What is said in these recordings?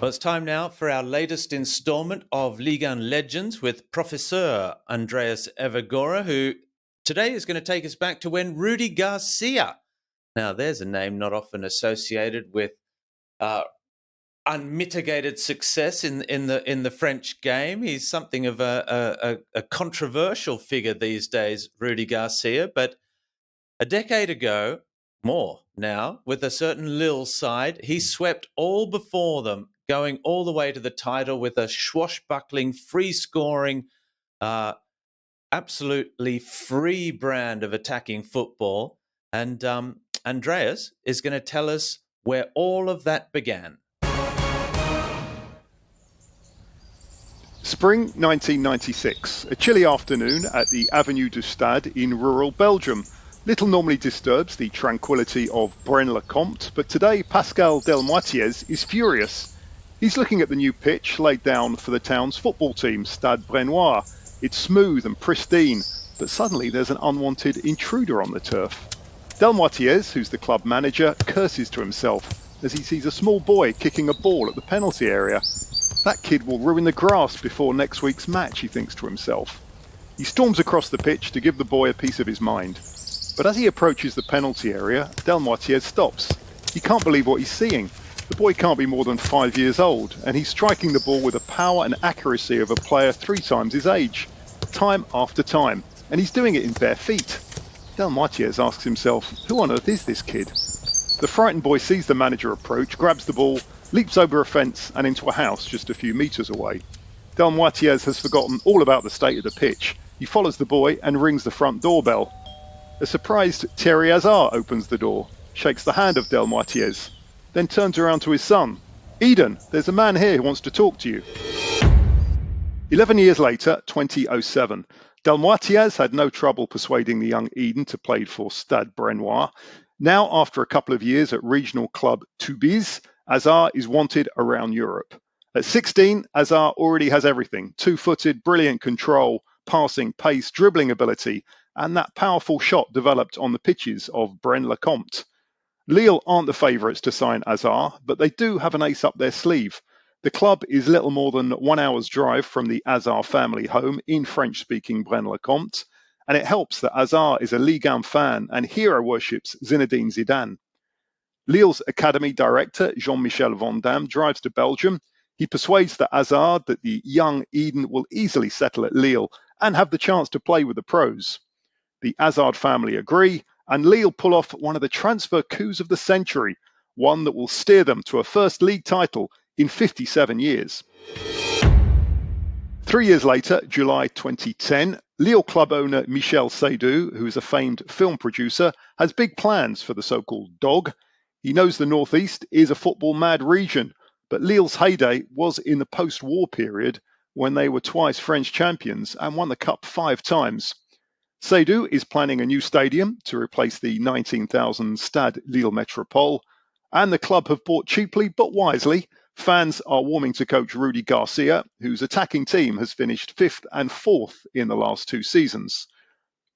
Well, it's time now for our latest installment of Ligue Legends with Professor Ansdreas Evagora, who today is going to take us back to when Rudy Garcia. Now, there's a name not often associated with unmitigated success in the French game. He's something of a controversial figure these days, Rudy Garcia. But a decade ago, more now, with a certain Lille side, he swept all before them, going all the way to the title with a swashbuckling, free-scoring, absolutely free brand of attacking football. And Andreas is going to tell us where all of that began. Spring 1996, a chilly afternoon at the Avenue du Stade in rural Belgium. Little normally disturbs the tranquility of Braine-le-Comte, but today Pascal Delmoitiez is furious. He's looking at the new pitch laid down for the town's football team, Stade Brennois. It's smooth and pristine, but suddenly there's an unwanted intruder on the turf. Delmoitiez, who's the club manager, curses to himself as he sees a small boy kicking a ball at the penalty area. That kid will ruin the grass before next week's match, he thinks to himself. He storms across the pitch to give the boy a piece of his mind. But as he approaches the penalty area, Delmoitiez stops. He can't believe what he's seeing. The boy can't be more than 5 years old, and he's striking the ball with the power and accuracy of a player 3 times his age, time after time, and he's doing it in bare feet. Delmoitiez asks himself, who on earth is this kid? The frightened boy sees the manager approach, grabs the ball, leaps over a fence and into a house just a few metres away. Delmoitiez has forgotten all about the state of the pitch. He follows the boy and rings the front doorbell. A surprised Thierry Hazard opens the door, shakes the hand of Delmoitiez, then turns around to his son. Eden, there's a man here who wants to talk to you. 11 years later, 2007, Delmoitiez had no trouble persuading the young Eden to play for Stade Brennois. Now, after a couple of years at regional club Tubize, Hazard is wanted around Europe. At 16, Hazard already has everything. 2-footed, brilliant control, passing, pace, dribbling ability, and that powerful shot developed on the pitches of Braine-le-Comte. Lille aren't the favourites to sign Hazard, but they do have an ace up their sleeve. The club is little more than 1 hour's drive from the Hazard family home in French-speaking Braine-le-Comte, and it helps that Hazard is a Ligue 1 fan and hero worships Zinedine Zidane. Lille's academy director, Jean-Michel Van Damme, drives to Belgium. He persuades the Hazard that the young Eden will easily settle at Lille and have the chance to play with the pros. The Hazard family agree, and Lille pull off one of the transfer coups of the century, one that will steer them to a first league title in 57 years. 3 years later, July 2010, Lille club owner Michel Seydoux, who is a famed film producer, has big plans for the so-called dog. He knows the Northeast is a football-mad region, but Lille's heyday was in the post-war period when they were twice French champions and won the cup 5 times. Seydoux is planning a new stadium to replace the 19,000 Stade Lille Métropole, and the club have bought cheaply but wisely. Fans are warming to coach Rudy Garcia, whose attacking team has finished 5th and 4th in the last 2 seasons.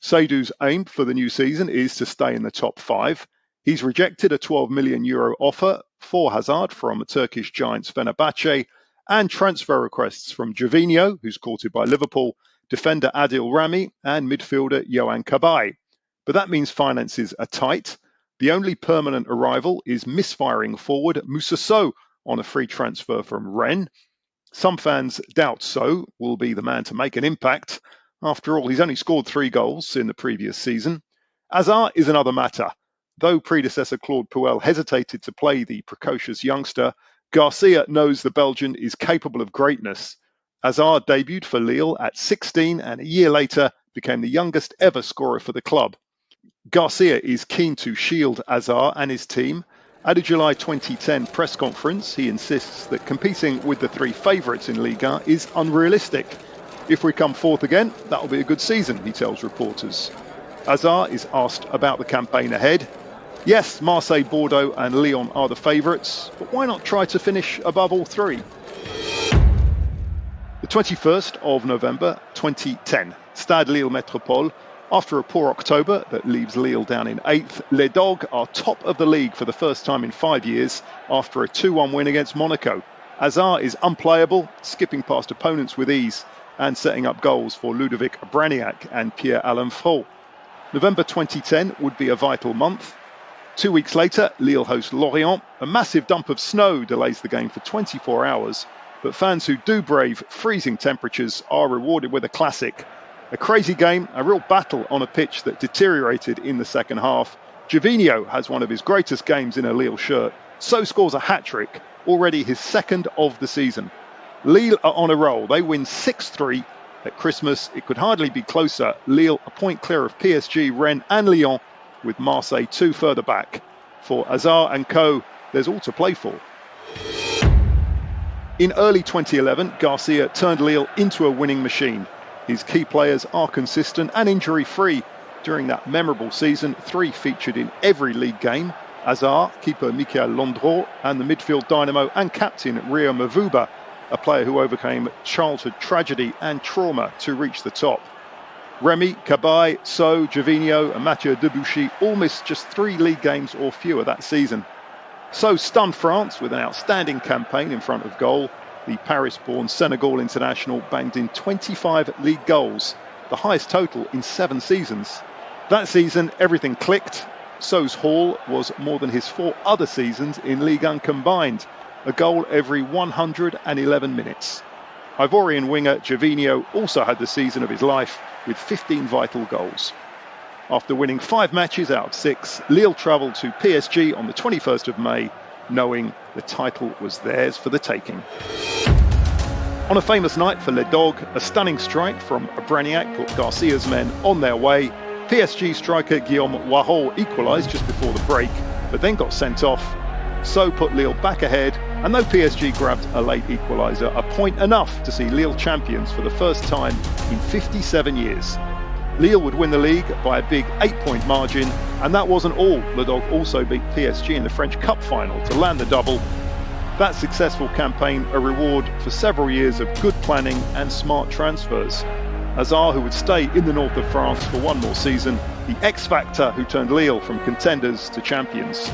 Seydoux's aim for the new season is to stay in the top 5. He's rejected a €12 million offer for Hazard from Turkish giants Fenerbahce, and transfer requests from Gervinho, who's courted by Liverpool, defender Adil Rami, and midfielder Yohan Cabaye. But that means finances are tight. The only permanent arrival is misfiring forward Moussa Sow on a free transfer from Rennes. Some fans doubt Sow will be the man to make an impact. After all, he's only scored 3 goals in the previous season. Hazard is another matter. Though predecessor Claude Puel hesitated to play the precocious youngster, Garcia knows the Belgian is capable of greatness. Hazard debuted for Lille at 16 and a year later became the youngest ever scorer for the club. Garcia is keen to shield Hazard and his team. At a July 2010 press conference, he insists that competing with the 3 favourites in Ligue 1 is unrealistic. If we come 4th again, that will be a good season, he tells reporters. Hazard is asked about the campaign ahead. Yes, Marseille, Bordeaux and Lyon are the favourites, but why not try to finish above all 3? The 21st of November 2010, Stade Lille Métropole. After a poor October that leaves Lille down in 8th, Les Dogs are top of the league for the first time in 5 years after a 2-1 win against Monaco. Hazard is unplayable, skipping past opponents with ease and setting up goals for Ludovic Braniac and Pierre-Alain Frot. November 2010 would be a vital month. 2 weeks later, Lille host Lorient. A massive dump of snow delays the game for 24 hours, but fans who do brave freezing temperatures are rewarded with a classic. A crazy game, a real battle on a pitch that deteriorated in the second half. Gervinho has one of his greatest games in a Lille shirt, so scores a hat-trick, already his second of the season. Lille are on a roll. They win 6-3. At Christmas, it could hardly be closer. Lille a point clear of PSG, Rennes and Lyon, with Marseille 2 further back. For Hazard and co, there's all to play for. In early 2011, Garcia turned Lille into a winning machine. His key players are consistent and injury-free. During that memorable season, 3 featured in every league game. Hazard, keeper Michael Landreau, and the midfield dynamo and captain Rio Mavuba, a player who overcame childhood tragedy and trauma to reach the top. Remy, Cabaye, So, Gervinho and Mathieu Debuchy all missed just 3 league games or fewer that season. So stunned France with an outstanding campaign in front of goal. The Paris-born Senegal international banged in 25 league goals, the highest total in 7 seasons. That season, everything clicked. So's haul was more than his 4 other seasons in Ligue 1 combined, a goal every 111 minutes. Ivorian winger Gervinho also had the season of his life with 15 vital goals. After winning 5 matches out of 6, Lille travelled to PSG on the 21st of May, knowing the title was theirs for the taking. On a famous night for Les Dogs, a stunning strike from Braniac put Garcia's men on their way. PSG striker Guillaume Wahol equalised just before the break, but then got sent off. So put Lille back ahead, and though PSG grabbed a late equaliser, a point enough to see Lille champions for the first time in 57 years. Lille would win the league by a big 8-point margin, and that wasn't all. Les Dogs also beat PSG in the French Cup final to land the double. That successful campaign a reward for several years of good planning and smart transfers. Hazard, who would stay in the north of France for 1 more season, the X-factor who turned Lille from contenders to champions.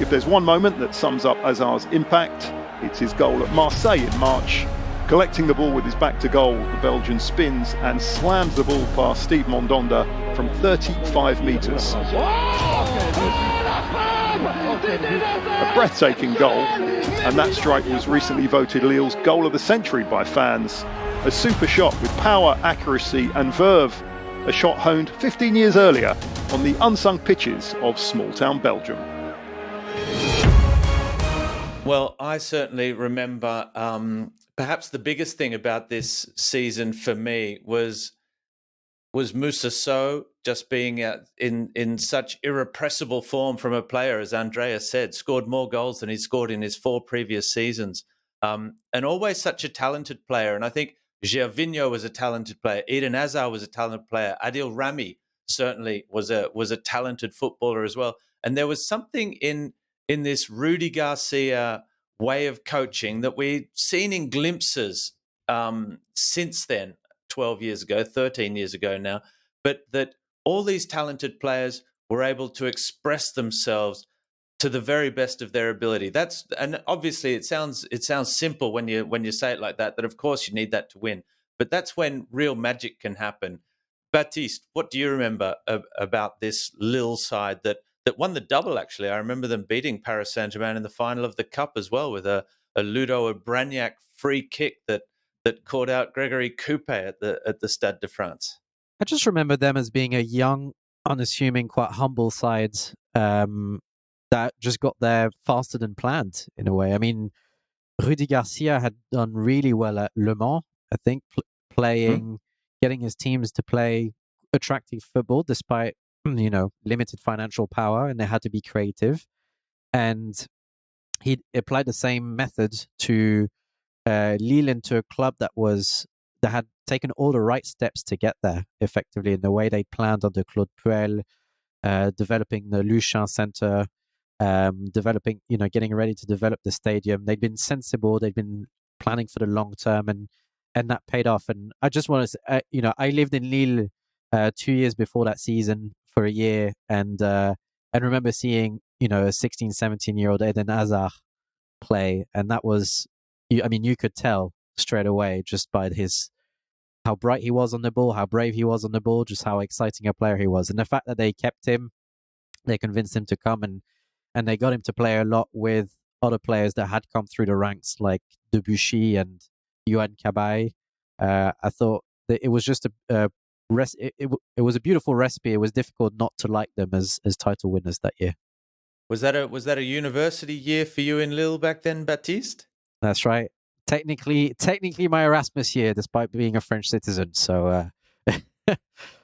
If there's one moment that sums up Hazard's impact, it's his goal at Marseille in March. Collecting the ball with his back to goal, the Belgian spins and slams the ball past Steve Mondonda from 35 metres. A breathtaking goal, and that strike was recently voted Lille's goal of the century by fans. A super shot with power, accuracy and verve. A shot honed 15 years earlier on the unsung pitches of small-town Belgium. Well, I certainly remember perhaps the biggest thing about this season for me was Moussa Sow just being in such irrepressible form from a player, as Ansdreas said, scored more goals than he scored in his 4 previous seasons, and always such a talented player. And I think Gervinho was a talented player. Eden Hazard was a talented player. Adil Rami certainly was a talented footballer as well. And there was something in this Rudy Garcia way of coaching that we've seen in glimpses since then, 12 years ago, 13 years ago now, but that all these talented players were able to express themselves to the very best of their ability. And obviously it sounds simple when you say it like that of course you need that to win, but that's when real magic can happen. Baptiste, what do you remember about this Lille side that won the double? Actually, I remember them beating Paris Saint-Germain in the final of the Cup as well, with a Ludo Braniac free kick that caught out Gregory Coupe at the Stade de France. I just remember them as being a young, unassuming, quite humble side that just got there faster than planned in a way. I mean, Rudy Garcia had done really well at Le Mans, I think, getting his teams to play attractive football despite, limited financial power, and they had to be creative. And he applied the same method to Lille, into a club that had taken all the right steps to get there effectively in the way they planned under Claude Puel, developing the Luchin Center, getting ready to develop the stadium. They'd been sensible. They'd been planning for the long term, and that paid off. And I just want to say, I lived in Lille 2 years before that season for a year, and remember seeing, a 16, 17-year-old Eden Hazard play, and that was you could tell straight away just by how bright he was on the ball, how brave he was on the ball, just how exciting a player he was. And the fact that they kept him, they convinced him to come, and they got him to play a lot with other players that had come through the ranks, like Debuchy and Yohan Cabaye. I thought that it was just it was a beautiful recipe. It was difficult not to like them as title winners that year. Was that a university year for you in Lille back then, Baptiste? That's right. Technically my Erasmus year, despite being a French citizen. So,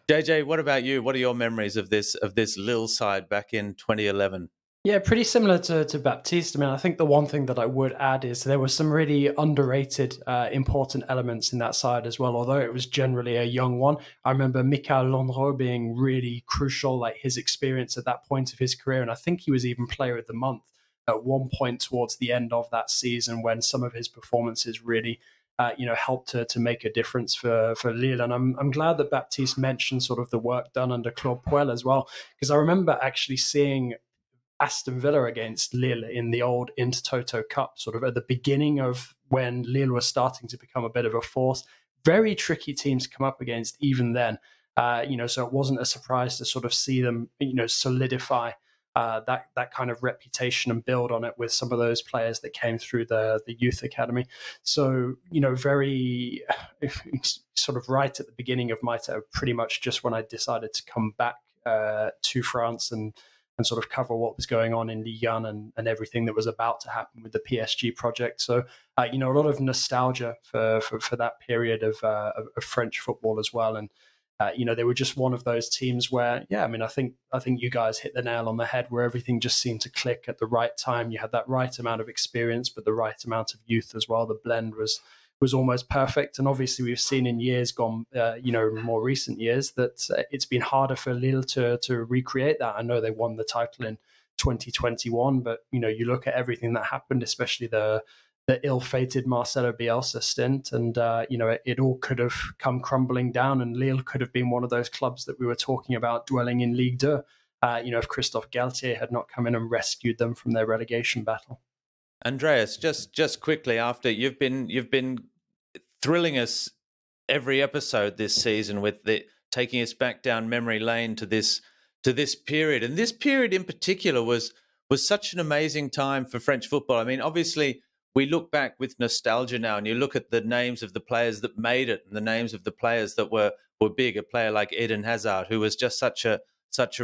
JJ, what about you? What are your memories of this Lille side back in 2011? Yeah, pretty similar to Baptiste. I mean, I think the one thing that I would add is there were some really underrated, important elements in that side as well. Although it was generally a young one, I remember Michael Landreau being really crucial, like his experience at that point of his career, and I think he was even Player of the Month at one point towards the end of that season when some of his performances really, helped to make a difference for Lille. And I'm glad that Baptiste mentioned sort of the work done under Claude Puel as well, because I remember actually seeing Aston Villa against Lille in the old Intertoto Cup, sort of at the beginning of when Lille was starting to become a bit of a force. Very tricky team to come up against even then. So it wasn't a surprise to sort of see them, solidify that kind of reputation and build on it with some of those players that came through the youth academy. So, very sort of right at the beginning of my term, pretty much just when I decided to come back to France and sort of cover what was going on in Ligue 1 and everything that was about to happen with the PSG project. So, a lot of nostalgia for that period of French football as well. And, they were just one of those teams where, I think you guys hit the nail on the head, where everything just seemed to click at the right time. You had that right amount of experience, but the right amount of youth as well. The blend was almost perfect. And obviously we've seen in years gone, more recent years, that it's been harder for Lille to recreate that. I know they won the title in 2021, but, you look at everything that happened, especially the ill-fated Marcelo Bielsa stint, and, it all could have come crumbling down, and Lille could have been one of those clubs that we were talking about dwelling in Ligue 2, if Christophe Galtier had not come in and rescued them from their relegation battle. Andreas, just quickly, after you've been thrilling us every episode this season with taking us back down memory lane to this period, and this period in particular was such an amazing time for French football. I mean, obviously we look back with nostalgia now, and you look at the names of the players that made it and the names of the players that were big. A player like Eden Hazard, who was just such a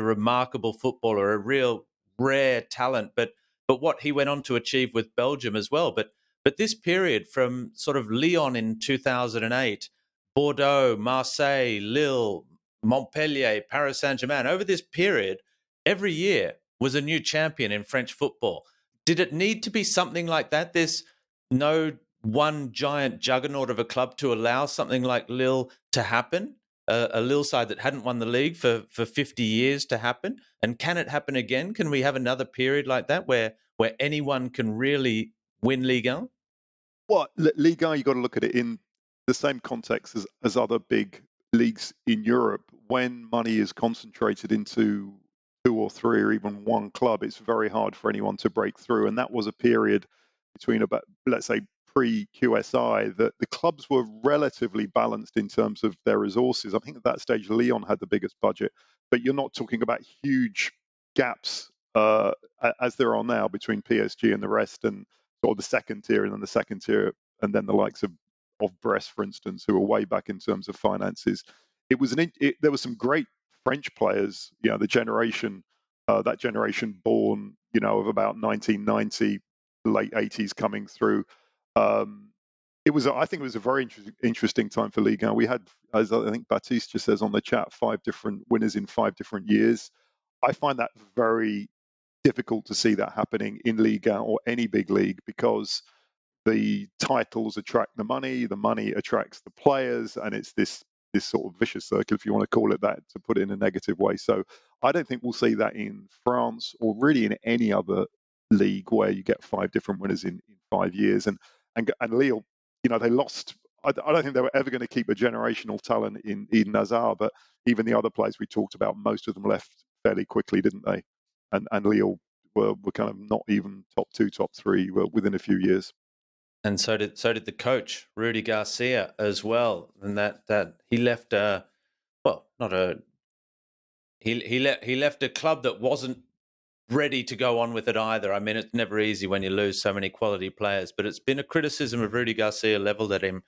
remarkable footballer, a real rare talent, but what he went on to achieve with Belgium as well. But this period from sort of Lyon in 2008, Bordeaux, Marseille, Lille, Montpellier, Paris Saint-Germain, over this period, every year was a new champion in French football. Did it need to be something like that? There's no one giant juggernaut of a club to allow something like Lille to happen, a Lille side that hadn't won the league for 50 years to happen? And can it happen again? Can we have another period like that where anyone can really win Ligue 1? Well, Ligue 1, you've got to look at it in the same context as other big leagues in Europe. When money is concentrated into two or three or even one club, it's very hard for anyone to break through. And that was a period between about, let's say, pre-QSI, that the clubs were relatively balanced in terms of their resources. I think at that stage, Lyon had the biggest budget, but you're not talking about huge gaps as there are now between PSG and the rest, and sort of the second tier and then the second tier, and then the likes of Brest, for instance, who are way back in terms of finances. There was some great French players, the generation, that generation born, of about 1990, late 80s coming through. I think it was a very interesting time for Ligue 1. We had, as I think Baptiste just says on the chat, 5 different winners in 5 different years. I find that very difficult to see that happening in Ligue 1 or any big league, because the titles attract the money attracts the players, and it's this sort of vicious circle, if you want to call it that, to put it in a negative way. So I don't think we'll see that in France or really in any other league where you get 5 different winners in 5 years. And Lille, they lost. I don't think they were ever going to keep a generational talent in Eden Hazard, but even the other players we talked about, most of them left fairly quickly, didn't they? And Lille were kind of not even top 2, top 3 within a few years. And so did the coach, Rudy Garcia, as well. And that he left he left a club that wasn't ready to go on with it either. I mean, it's never easy when you lose so many quality players, but it's been a criticism of Rudy Garcia leveled at him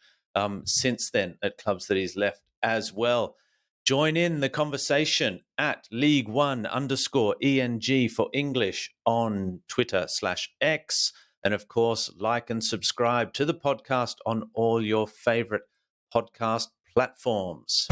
since then at clubs that he's left as well. Join in the conversation at Ligue 1_ENG for English on Twitter/X. And of course, like and subscribe to the podcast on all your favorite podcast platforms.